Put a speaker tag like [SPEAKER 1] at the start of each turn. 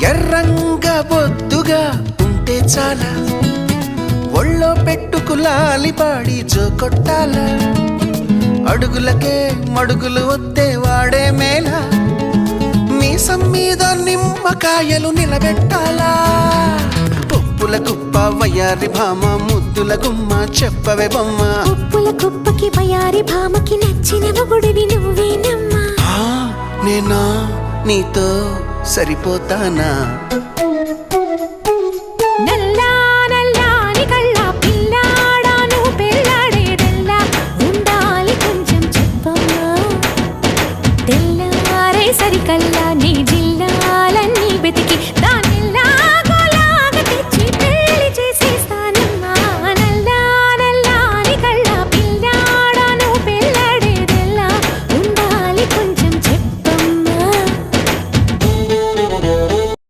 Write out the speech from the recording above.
[SPEAKER 1] ఎర్రంగా బొద్దుగా ఉంటే చాలా ఒళ్ళో పెట్టుకులాలి పాడి జోకొట్టాల అడుగులకే మడుగులు వద్దే వాడే మేళ మీసం మీద నిమ్మకాయలు నిలబెట్టాలా పప్పుల కుప్ప వయ్యారి భామ ముద్దుల గుమ్మ చెప్పవే బొమ్మ
[SPEAKER 2] పప్పుల కుప్పకి వయ్యారి భామకి నచ్చిన మొగుడివి నువ్వేనమ్మా
[SPEAKER 1] నేనా నీతో సరిపోతానా